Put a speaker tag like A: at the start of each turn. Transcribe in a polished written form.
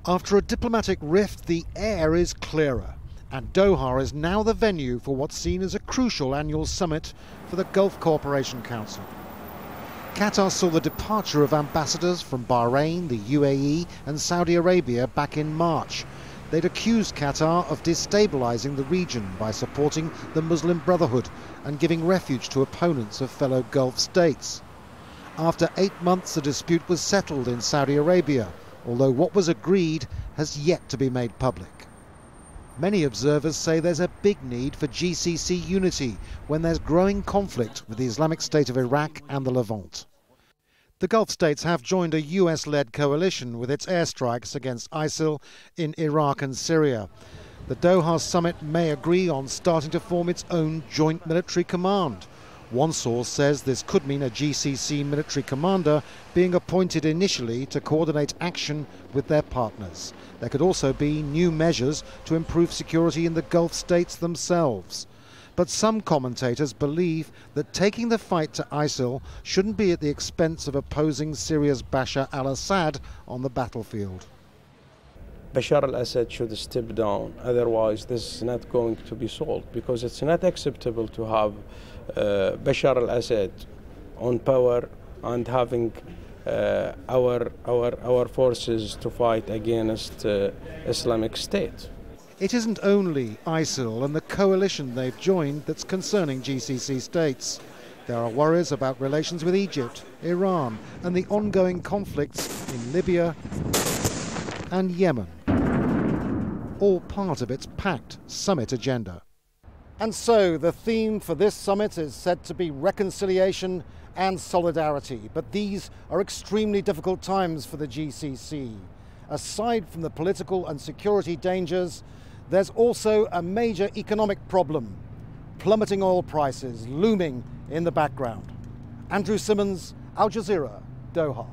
A: After a diplomatic rift, the air is clearer, and Doha is now the venue for what's seen as a crucial annual summit for the Gulf Cooperation Council. Qatar saw the departure of ambassadors from Bahrain, the UAE and Saudi Arabia back in March. They'd accused Qatar of destabilising the region by supporting the Muslim Brotherhood and giving refuge to opponents of fellow Gulf states. After 8 months, the dispute was settled in Saudi Arabia, although what was agreed has yet to be made public. Many observers say there's a big need for GCC unity when there's growing conflict with the Islamic State of Iraq and the Levant. The Gulf states have joined a US-led coalition with its airstrikes against ISIL in Iraq and Syria. The Doha summit may agree on starting to form its own joint military command. One source says this could mean a GCC military commander being appointed initially to coordinate action with their partners. There could also be new measures to improve security in the Gulf states themselves. But some commentators believe that taking the fight to ISIL shouldn't be at the expense of opposing Syria's Bashar al-Assad on the battlefield.
B: Bashar al-Assad should step down, otherwise this is not going to be solved, because it's not acceptable to have Bashar al-Assad on power and having our forces to fight against Islamic State.
A: It isn't only ISIL and the coalition they've joined that's concerning GCC states. There are worries about relations with Egypt, Iran and the ongoing conflicts in Libya and Yemen, all part of its packed summit agenda. And so the theme for this summit is said to be reconciliation and solidarity, but these are extremely difficult times for the GCC. Aside from the political and security dangers, there's also a major economic problem, plummeting oil prices looming in the background. Andrew Simmons, Al Jazeera, Doha.